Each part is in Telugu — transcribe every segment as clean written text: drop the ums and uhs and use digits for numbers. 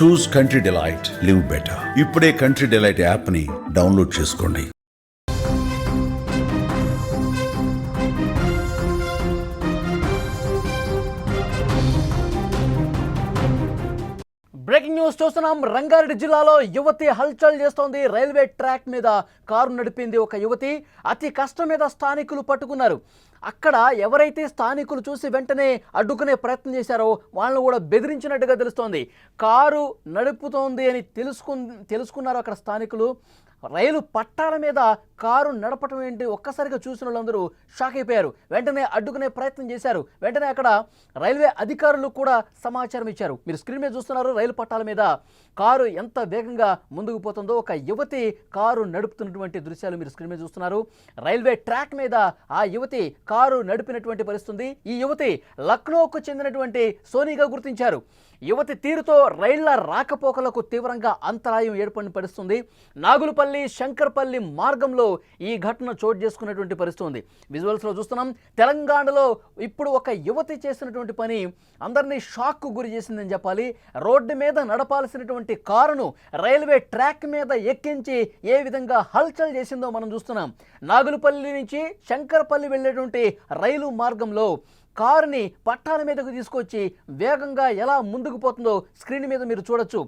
చూస్ కంట్రీ డిలైట్, లివ్ బెటర్. ఇప్పుడే కంట్రీ డిలైట్ యాప్ని డౌన్లోడ్ చేసుకోండి. బ్రేకింగ్ న్యూస్ చూస్తున్నాం. రంగారెడ్డి జిల్లాలో యువతి హల్చల్ చేస్తోంది. రైల్వే ట్రాక్ మీద కారు నడిపింది ఒక యువతి. అతి కష్టం మీద స్థానికులు పట్టుకున్నారు. అక్కడ ఎవరైతే స్థానికులు చూసి వెంటనే అడ్డుకునే ప్రయత్నం చేశారో వాళ్ళను కూడా బెదిరించినట్టుగా తెలుస్తోంది. కారు నడుపుతోంది అని తెలుసుకున్నారు అక్కడ స్థానికులు. రైలు పట్టాల మీద కారు నడపటం ఏంటి, ఒక్కసారిగా చూసిన వాళ్ళందరూ షాక్ అయిపోయారు. వెంటనే అడ్డుకునే ప్రయత్నం చేశారు. వెంటనే అక్కడ రైల్వే అధికారులు కూడా సమాచారం ఇచ్చారు. మీరు స్క్రీన్ మీద చూస్తున్నారు, రైలు పట్టాల మీద కారు ఎంత వేగంగా ముందుకు పోతుందో. ఒక యువతి కారు నడుపుతున్నటువంటి దృశ్యాలు మీరు స్క్రీన్ మీద చూస్తున్నారు. రైల్వే ట్రాక్ మీద ఆ యువతి కారు నడిపినటువంటి పరిస్థితి. ఈ యువతి లక్నోకు చెందినటువంటి సోనీగా గుర్తించారు. యువతి తీరుతో రైళ్ల రాకపోకలకు తీవ్రంగా అంతరాయం ఏర్పడిన పరిస్థితుంది. నాగులపల్లి శంకర్పల్లి మార్గంలో ఈ ఘటన చోటు చేసుకున్నటువంటి పరిస్థితి ఉంది. విజువల్స్లో చూస్తున్నాం. తెలంగాణలో ఇప్పుడు ఒక యువతి చేసినటువంటి పని అందరినీ షాక్కు గురి చేసిందని చెప్పాలి. రోడ్డు మీద నడపాల్సినటువంటి కారును రైల్వే ట్రాక్ మీద ఎక్కించి ఏ విధంగా హల్చల్ చేసిందో మనం చూస్తున్నాం. నాగులపల్లి నుంచి శంకర్పల్లి వెళ్ళేటువంటి రైలు మార్గంలో కారుని పట్టాల మీదకు తీసుకొచ్చి వేగంగా ఎలా ముందుకు పోతుందో స్క్రీన్ మీద మీరు చూడొచ్చు.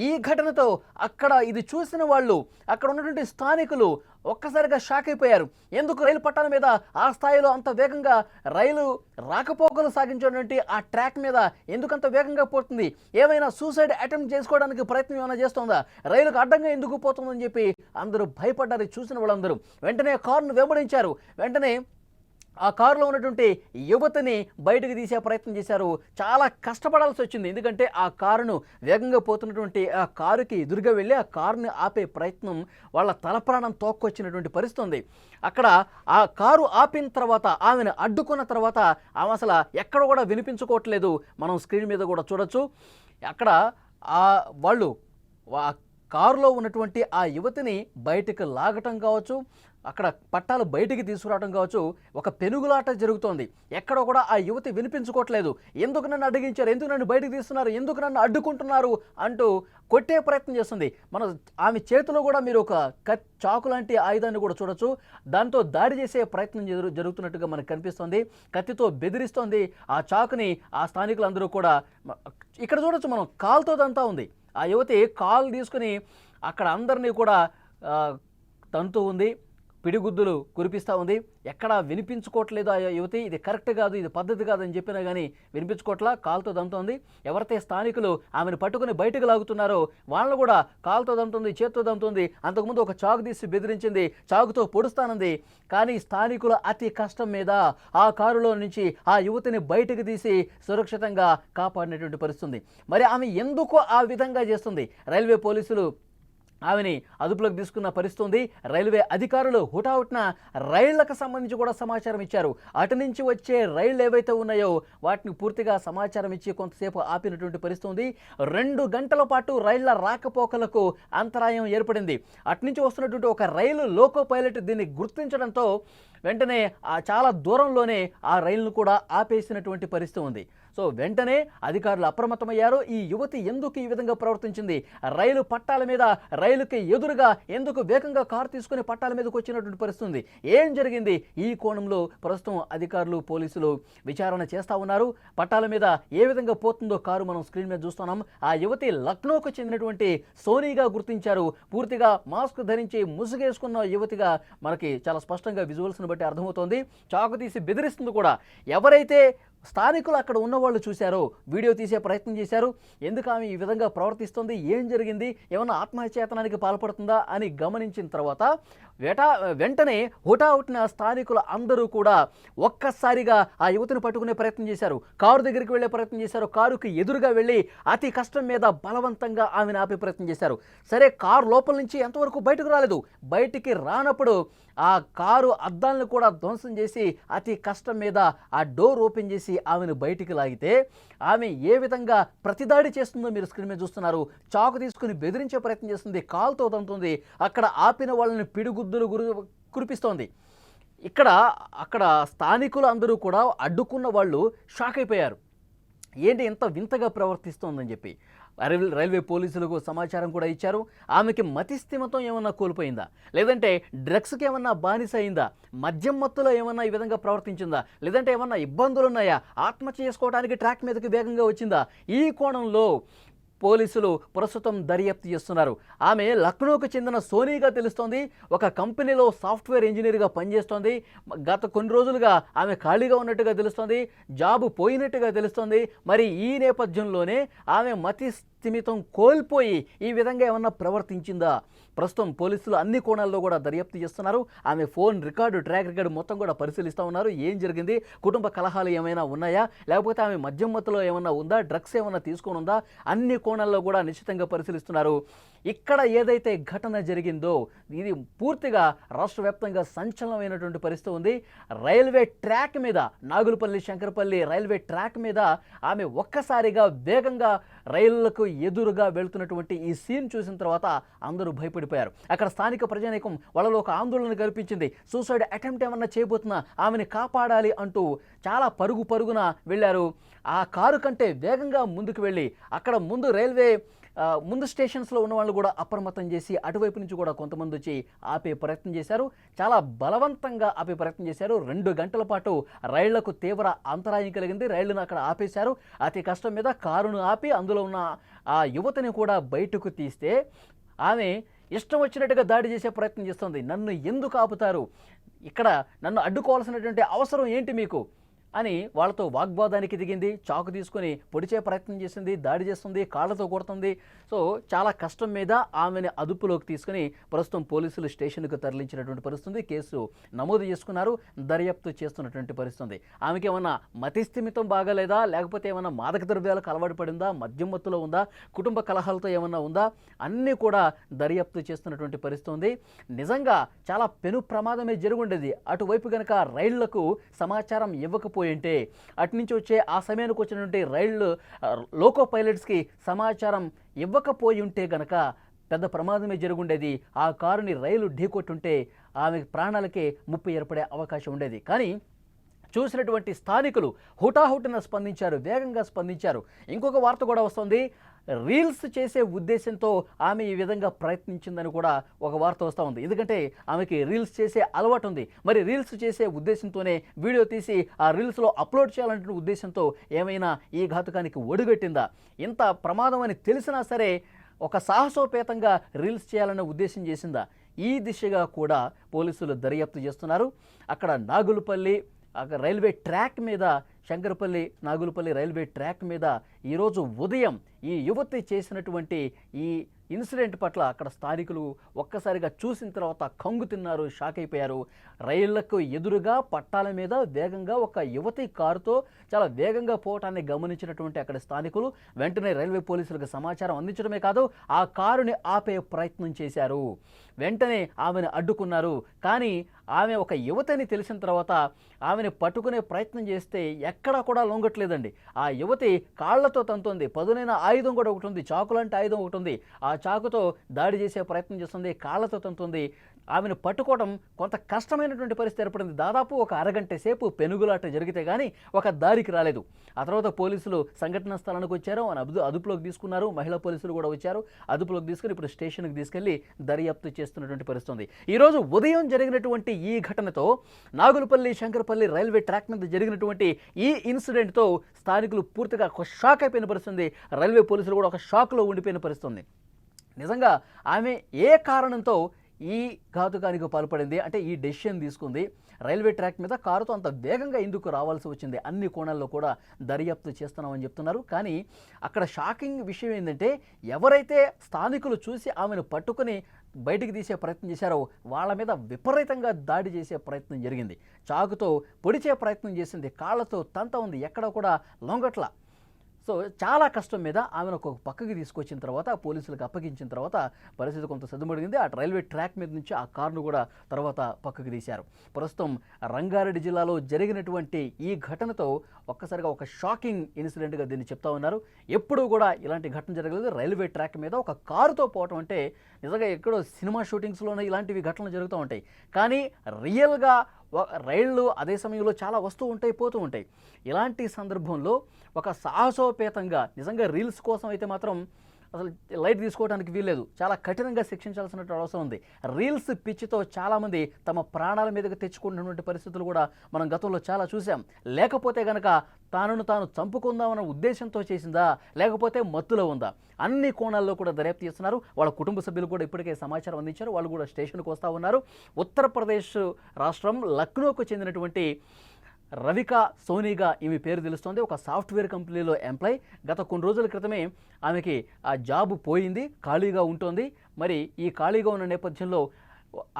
ఈ ఘటనతో అక్కడ ఇది చూసిన వాళ్ళు, అక్కడ ఉన్నటువంటి స్థానికులు ఒక్కసారిగా షాక్ అయిపోయారు. ఎందుకు రైలు పట్టాల మీద ఆ స్థాయిలో అంత వేగంగా రైలు రాకపోకలు సాగించేటువంటి ఆ ట్రాక్ మీద ఎందుకంత వేగంగా పోతుంది? ఏమైనా సూసైడ్ అటెంప్ట్ చేసుకోవడానికి ప్రయత్నం ఏమైనా చేస్తుందా? రైలుకు అడ్డంగా ఎందుకు పోతుందని చెప్పి అందరూ భయపడ్డారు. చూసిన వాళ్ళందరూ వెంటనే కారును వెంబడించారు. వెంటనే ఆ కారులో ఉన్నటువంటి యువతిని బయటకు తీసే ప్రయత్నం చేశారు. చాలా కష్టపడాల్సి వచ్చింది. ఎందుకంటే ఆ కారును వేగంగా పోతున్నటువంటి ఆ కారుకి ఎదురుగా వెళ్ళి ఆ కారుని ఆపే ప్రయత్నం వాళ్ళ తలప్రాణం తోక్కొచ్చినటువంటి పరిస్థితి ఉంది. అక్కడ ఆ కారు ఆపిన తర్వాత ఆమెను అడ్డుకున్న తర్వాత ఆమె అసలు ఎక్కడ కూడా వినిపించుకోవట్లేదు. మనం స్క్రీన్ మీద కూడా చూడొచ్చు. అక్కడ వాళ్ళు కారులో ఉన్నటువంటి ఆ యువతిని బయటకు లాగటం కావచ్చు, అక్కడ పట్టాలు బయటికి తీసుకురావడం కావచ్చు, ఒక పెనుగులాట జరుగుతోంది. ఎక్కడ కూడా ఆ యువతి వినిపించుకోవట్లేదు. ఎందుకు నన్ను అడ్డగించారు, ఎందుకు నన్ను బయటకు తీస్తున్నారు, ఎందుకు నన్ను అడ్డుకుంటున్నారు అంటూ కొట్టే ప్రయత్నం చేస్తుంది. ఆమె చేతిలో కూడా మీరు ఒక చాకు లాంటి ఆయుధాన్ని కూడా చూడొచ్చు. దాంతో దాడి చేసే ప్రయత్నం జరుగుతున్నట్టుగా మనకు కనిపిస్తుంది. కత్తితో బెదిరిస్తోంది. ఆ చాకుని ఆ స్థానికులందరూ కూడా ఇక్కడ చూడొచ్చు. మనం కాలుతో దంతా ఉంది. ఆ యువతి కాలు తీసుకుని అక్కడ అందరినీ కూడా తంతూ ఉంది, పిడిగుద్దులు కురిపిస్తూ ఉంది. ఎక్కడా వినిపించుకోవట్లేదు ఆ యువతి. ఇది కరెక్ట్ కాదు, ఇది పద్ధతి కాదని చెప్పినా కానీ వినిపించుకోవట్లా, కాలుతో దంతోంది. ఎవరైతే స్థానికులు ఆమెను పట్టుకుని బయటకు లాగుతున్నారో వాళ్ళను కూడా కాలుతో దంతుంది, చేత్తో దంతుంది. అంతకుముందు ఒక చాకు తీసి బెదిరించింది, చాకుతో పొడుస్తానంది. కానీ స్థానికులు అతి కష్టం మీద ఆ కారులో నుంచి ఆ యువతిని బయటకు తీసి సురక్షితంగా కాపాడినటువంటి పరిస్థితుంది. మరి ఆమె ఎందుకు ఆ విధంగా చేస్తుంది? రైల్వే పోలీసులు ఆమెని అదుపులోకి తీసుకున్న పరిస్థితుంది. రైల్వే అధికారులు హుటాహుటిన రైళ్లకు సంబంధించి కూడా సమాచారం ఇచ్చారు. అటు నుంచి వచ్చే రైళ్లు ఏవైతే ఉన్నాయో వాటిని పూర్తిగా సమాచారం ఇచ్చి కొంతసేపు ఆపినటువంటి పరిస్థితుంది. 2 గంటల పాటు రైళ్ల రాకపోకలకు అంతరాయం ఏర్పడింది. అటు నుంచి వస్తున్నటువంటి ఒక రైలు లోకో పైలట్ దీన్ని గుర్తించడంతో వెంటనే చాలా దూరంలోనే ఆ రైలును కూడా ఆపేసినటువంటి పరిస్థితి ఉంది. సో వెంటనే అధికారులు అప్రమత్తమయ్యారు. ఈ యువతి ఎందుకు ఈ విధంగా ప్రవర్తించింది, రైలు పట్టాల మీద రైలుకి ఎదురుగా ఎందుకు వేగంగా కారు తీసుకుని పట్టాల మీదకి వచ్చినటువంటి పరిస్థితి, ఏం జరిగింది? ఈ కోణంలో ప్రస్తుతం అధికారులు పోలీసులు విచారణ చేస్తూ ఉన్నారు. పట్టాల మీద ఏ విధంగా పోతుందో కారు మనం స్క్రీన్ మీద చూస్తున్నాం. ఆ యువతి లక్నోకు చెందినటువంటి సోనీగా గుర్తించారు. పూర్తిగా మాస్క్ ధరించి ముసుగేసుకున్న యువతిగా మనకి చాలా స్పష్టంగా విజువల్స్ని బట్టి అర్థమవుతోంది. చాకు తీసి బెదిరిస్తుంది కూడా. ఎవరైతే స్థానికులు అక్కడ ఉన్నవాళ్ళు చూశారో, వీడియో తీసే ప్రయత్నం చేశారు. ఎందుకు ఆమె ఈ విధంగా ప్రవర్తిస్తుంది, ఏం జరిగింది, ఏమన్నా ఆత్మహత్యాయతనానికి పాల్పడుతుందా అని గమనించిన తర్వాత వెంటనే హుటాహుటిన స్థానికులు అందరూ కూడా ఒక్కసారిగా ఆ యువతిని పట్టుకునే ప్రయత్నం చేశారు. కారు దగ్గరికి వెళ్ళే ప్రయత్నం చేశారు. కారుకి ఎదురుగా వెళ్ళి అతి కష్టం మీద బలవంతంగా ఆమెను ఆపే ప్రయత్నం చేశారు. సరే, కారు లోపల నుంచి ఎంతవరకు బయటకు రాలేదు. బయటికి రానప్పుడు ఆ కారు అద్దాలను కూడా ధ్వంసం చేసి అతి కష్టం మీద ఆ డోర్ ఓపెన్ చేసి ఆమెను బయటికి లాగితే ఆమె ఏ విధంగా ప్రతిదాడి చేస్తుందో మీరు స్క్రీన్ మీద చూస్తున్నారు. చాకు తీసుకుని బెదిరించే ప్రయత్నం చేస్తుంది, కాలుతో తంతుంది, అక్కడ ఆపిన వాళ్ళని పిడిగుద్దులు కురిపిస్తోంది. అక్కడ స్థానికులు అందరూ కూడా అడ్డుకున్న వాళ్ళు షాక్ అయిపోయారు. ఏంటి ఇంత వింతగా ప్రవర్తిస్తోందని చెప్పి. రైల్వే పోలీసులకు సమాచారం కూడా ఇచ్చారు. ఆమెకి మతిస్థిమితం ఏమన్నా కోల్పోయిందా, లేదంటే డ్రగ్స్కి ఏమన్నా బానిస అయిందా, మద్యం మత్తులో ఏమన్నా ఈ విధంగా ప్రవర్తించిందా, లేదంటే ఏమన్నా ఇబ్బందులు ఉన్నాయా, ఆత్మహత్య చేసుకోవడానికి ట్రాక్ మీదకి వేగంగా వచ్చిందా, ఈ కోణంలో పోలీసులు ప్రస్తుతం దర్యాప్తు చేస్తున్నారు. ఆమె లక్నోకు చెందిన సోనీగా తెలుస్తోంది. ఒక కంపెనీలో సాఫ్ట్వేర్ ఇంజనీర్గా పనిచేస్తోంది. గత కొన్ని రోజులుగా ఆమె ఖాళీగా ఉన్నట్టుగా తెలుస్తోంది, జాబు పోయినట్టుగా తెలుస్తోంది. మరి ఈ నేపథ్యంలోనే ఆమె మతి స్థిమితం కోల్పోయి ఈ విధంగా ఏమన్నా ప్రవర్తించిందా, ప్రస్తుతం పోలీసులు అన్ని కోణాల్లో కూడా దర్యాప్తు చేస్తున్నారు. ఆమె ఫోన్ రికార్డు, ట్రాక్ రికార్డు మొత్తం కూడా పరిశీలిస్తూ ఉన్నారు. ఏం జరిగింది, కుటుంబ కలహాలు ఏమైనా ఉన్నాయా, లేకపోతే ఆమె మద్యం మత్తులో ఏమన్నా ఉందా, డ్రగ్స్ ఏమన్నా తీసుకొని ఉందా, అన్ని కోణాల్లో కూడా నిశ్చితంగా పరిశీలిస్తున్నారు. ఇక్కడ ఏదైతే ఘటన జరిగిందో ఇది పూర్తిగా రాష్ట్ర వ్యాప్తంగా సంచలనమైనటువంటి పరిస్థితి ఉంది. రైల్వే ట్రాక్ మీద, నాగులపల్లి శంకరపల్లి రైల్వే ట్రాక్ మీద ఆమె ఒక్కసారిగా వేగంగా రైళ్లకు ఎదురుగా వెళ్తున్నటువంటి ఈ సీన్ చూసిన తర్వాత అందరూ భయపడిపోయారు. అక్కడ స్థానిక ప్రజానీకం వాళ్ళలో ఒక ఆందోళన కల్పించింది. సూసైడ్ అటెంప్ట్ ఏమన్నా చేయబోతున్నా, ఆమెని కాపాడాలి అంటూ చాలా పరుగున వెళ్ళారు. ఆ కారు కంటే వేగంగా ముందుకు వెళ్ళి అక్కడ ముందు రైల్వే ముందు స్టేషన్స్లో ఉన్న వాళ్ళు కూడా అప్రమత్తం చేసి అటువైపు నుంచి కూడా కొంతమంది వచ్చి ఆపే ప్రయత్నం చేశారు. చాలా బలవంతంగా ఆపే ప్రయత్నం చేశారు. 2 గంటల పాటు రైళ్లకు తీవ్ర అంతరాయం కలిగింది. రైళ్లను అక్కడ ఆపేశారు. అతి కష్టం మీద కారును ఆపి అందులో ఉన్న ఆ యువతిని కూడా బయటకు తీస్తే ఆమె ఇష్టం వచ్చినట్టుగా దాడి చేసే ప్రయత్నం చేస్తుంది. నన్ను ఎందుకు ఆపుతారు, ఇక్కడ నన్ను అడ్డుకోవాల్సినటువంటి అవసరం ఏంటి మీకు అని వాళ్ళతో వాగ్వాదానికి దిగింది. చాకు తీసుకొని పొడిచే ప్రయత్నం చేసింది, దాడి చేస్తుంది, కాళ్ళతో కొడుతుంది. సో చాలా కష్టం మీద ఆమెను అదుపులోకి తీసుకుని ప్రస్తుతం పోలీసులు స్టేషన్కు తరలించినటువంటి పరిస్థితుంది. కేసు నమోదు చేసుకున్నారు, దర్యాప్తు చేస్తున్నటువంటి పరిస్థితుంది. ఆమెకి ఏమన్నా మతిస్థిమితం బాగాలేదా, లేకపోతే ఏమన్నా మాదక ద్రవ్యాలకు అలవాటు పడిందా, మద్యం మత్తులో ఉందా, కుటుంబ కలహాలతో ఏమన్నా ఉందా, అన్నీ కూడా దర్యాప్తు చేస్తున్నటువంటి పరిస్థితుంది. నిజంగా చాలా పెను ప్రమాదమే జరుగుండేది. అటువైపు కనుక రైళ్లకు సమాచారం ఇవ్వకపోయింటే, అటు నుంచి వచ్చే ఆ సమయానికి వచ్చినటువంటి రైళ్లు లోకో పైలట్స్కి సమాచారం ఇవ్వకపోయి ఉంటే గనక పెద్ద ప్రమాదమే జరుగుండేది. ఆ కారుని రైలు ఢీకొట్టుంటే ఆమె ప్రాణాలకే ముప్పు ఏర్పడే అవకాశం ఉండేది. కానీ చూసినటువంటి స్థానికులు హుటాహుటిన స్పందించారు, వేగంగా స్పందించారు. ఇంకొక వార్త కూడా వస్తుంది, రీల్స్ చేసే ఉద్దేశంతో ఆమె ఈ విధంగా ప్రయత్నించిందని కూడా ఒక వార్త వస్తూ ఉంది. ఎందుకంటే ఆమెకి రీల్స్ చేసే అలవాటు ఉంది. మరి రీల్స్ చేసే ఉద్దేశంతోనే వీడియో తీసి ఆ రీల్స్లో అప్లోడ్ చేయాలనే ఉద్దేశంతో ఏమైనా ఈ ఘాతుకానికి ఒడిగట్టిందా, ఇంత ప్రమాదం అని తెలిసినా సరే ఒక సాహసోపేతంగా రీల్స్ చేయాలనే ఉద్దేశం చేసిందా, ఈ దిశగా కూడా పోలీసులు దర్యాప్తు చేస్తున్నారు. అక్కడ నాగులపల్లి రైల్వే ట్రాక్ మీద, శంకరపల్లి నాగులపల్లి రైల్వే ట్రాక్ మీద ఈరోజు ఉదయం ఈ యువతి చేసినటువంటి ఈ ఇన్సిడెంట్ పట్ల అక్కడ స్థానికులు ఒక్కసారిగా చూసిన తర్వాత కంగు తిన్నారు, షాక్ అయిపోయారు. రైళ్లకు ఎదురుగా పట్టాల మీద వేగంగా ఒక యువతి కారుతో చాలా వేగంగా పోవటాన్ని గమనించినటువంటి అక్కడ స్థానికులు వెంటనే రైల్వే పోలీసులకు సమాచారం అందించడమే కాదు, ఆ కారుని ఆపే ప్రయత్నం చేశారు. వెంటనే ఆమెను అడ్డుకున్నారు. కానీ ఆమె ఒక యువతిని తెలిసిన తర్వాత ఆమెను పట్టుకునే ప్రయత్నం చేస్తే ఎక్కడా కూడా లొంగట్లేదండి. ఆ యువతి కాళ్లతో తంతోంది, పదునైన ఆయుధం కూడా ఒకటి ఉంది, చాకులాంటి ఆయుధం ఒకటి ఉంది. ఆ చాకుతో దాడి చేసే ప్రయత్నం చేస్తుంది, కాళ్లతో తంతోంది. ఆమెను పట్టుకోవడం కొంత కష్టమైనటువంటి పరిస్థితి ఏర్పడింది. దాదాపు ఒక అరగంట సేపు పెనుగులాట జరిగితే కానీ ఒక దారికి రాలేదు. ఆ తర్వాత పోలీసులు సంఘటనా స్థలానికి వచ్చారు, అదుపులోకి తీసుకున్నారు. మహిళా పోలీసులు కూడా వచ్చారు, అదుపులోకి తీసుకుని ఇప్పుడు స్టేషన్కి తీసుకెళ్లి దర్యాప్తు చేస్తున్నటువంటి పరిస్థితి. ఈరోజు ఉదయం జరిగినటువంటి ఈ ఘటనతో నాగులపల్లి శంకరపల్లి రైల్వే ట్రాక్ మీద జరిగినటువంటి ఈ ఇన్సిడెంట్తో స్థానికులు పూర్తిగా ఒక షాక్ అయిపోయిన పరిస్థితి. రైల్వే పోలీసులు కూడా ఒక షాక్లో ఉండిపోయిన పరిస్థితి. నిజంగా ఆమె ఏ కారణంతో ఈ ఘాతుకానికి పాల్పడింది, అంటే ఈ డెసిషన్ తీసుకుంది, రైల్వే ట్రాక్ మీద కారుతో అంత వేగంగా ఎందుకు రావాల్సి వచ్చింది, అన్ని కోణాల్లో కూడా దర్యాప్తు చేస్తున్నామని చెప్తున్నారు. కానీ అక్కడ షాకింగ్ విషయం ఏంటంటే ఎవరైతే స్థానికులు చూసి ఆమెను పట్టుకుని బయటికి తీసే ప్రయత్నం చేశారో వాళ్ళ మీద విపరీతంగా దాడి చేసే ప్రయత్నం జరిగింది. చాకుతో పొడిచే ప్రయత్నం చేసింది, కాళ్ళతో తంత ఉంది, ఎక్కడ కూడా లొంగట్ల. సో చాలా కష్టం మీద ఆమెను ఒక పక్కకి తీసుకొచ్చిన తర్వాత పోలీసులకు అప్పగించిన తర్వాత పరిస్థితి కొంత సద్దుమడిగింది. ఆ రైల్వే ట్రాక్ మీద నుంచి ఆ కారును కూడా తర్వాత పక్కకి తీశారు. ప్రస్తుతం రంగారెడ్డి జిల్లాలో జరిగినటువంటి ఈ ఘటనతో ఒక్కసారిగా ఒక షాకింగ్ ఇన్సిడెంట్గా దీన్ని చెప్తా ఉన్నారు. ఎప్పుడూ కూడా ఇలాంటి ఘటన జరగలేదు. రైల్వే ట్రాక్ మీద ఒక కారుతో పోవటం అంటే నిజంగా ఎక్కడో సినిమా షూటింగ్స్లోనే ఇలాంటివి ఘటనలు జరుగుతూ ఉంటాయి. కానీ రియల్గా రైళ్ళు అదే సమయంలో చాలా వస్తూ ఉంటాయి, పోతూ ఉంటాయి. ఇలాంటి సందర్భంలో ఒక సాహసోపేతంగా నిజంగా రీల్స్ కోసం అయితే మాత్రం అసలు లైట్ తీసుకోవడానికి వీల్లేదు, చాలా కఠినంగా శిక్షించాల్సిన అవసరం ఉంది. రీల్స్ పిచ్చితో చాలామంది తమ ప్రాణాల మీదకి తెచ్చుకున్నటువంటి పరిస్థితులు కూడా మనం గతంలో చాలా చూసాం. లేకపోతే గనక తాను చంపుకుందామన్న ఉద్దేశంతో చేసిందా, లేకపోతే మత్తులో ఉందా, అన్ని కోణాల్లో కూడా దర్యాప్తు చేస్తున్నారు. వాళ్ళ కుటుంబ సభ్యులు కూడా ఇప్పటికే సమాచారం అందించారు. వాళ్ళు కూడా స్టేషన్కి వస్తూ ఉన్నారు. ఉత్తరప్రదేశ్ రాష్ట్రం లక్నోకు చెందినటువంటి రవికా సోనీగా ఈమె పేరు తెలుస్తోంది. ఒక సాఫ్ట్వేర్ కంపెనీలో ఎంప్లాయ్. గత కొన్ని రోజుల క్రితమే ఆమెకి ఆ జాబ్ పోయింది, ఖాళీగా ఉంటుంది. మరి ఈ ఖాళీగా ఉన్న నేపథ్యంలో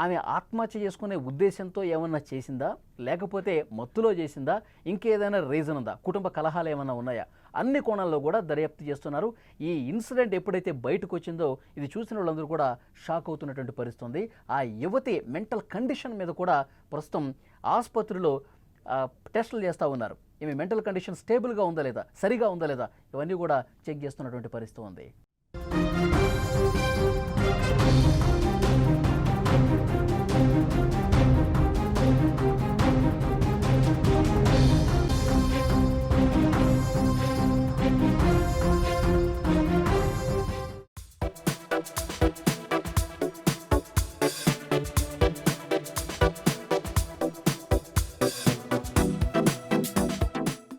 ఆమె ఆత్మహత్య చేసుకునే ఉద్దేశంతో ఏమన్నా చేసిందా, లేకపోతే మత్తులో చేసిందా, ఇంకేదైనా రీజన్ ఉందా, కుటుంబ కలహాలు ఏమన్నా ఉన్నాయా, అన్ని కోణాల్లో కూడా దర్యాప్తు చేస్తున్నారు. ఈ ఇన్సిడెంట్ ఎప్పుడైతే బయటకు వచ్చిందో ఇది చూసిన వాళ్ళందరూ కూడా షాక్ అవుతున్నటువంటి పరిస్థితి ఉంది. ఆ యువతి మెంటల్ కండిషన్ మీద కూడా ప్రస్తుతం ఆసుపత్రిలో టెస్టులు చేస్తూ ఉన్నారు. ఈమె మెంటల్ కండిషన్ స్టేబుల్గా ఉందా లేదా, సరిగా ఉందా లేదా, ఇవన్నీ కూడా చెక్ చేస్తున్నటువంటి పరిస్థితి ఉంది.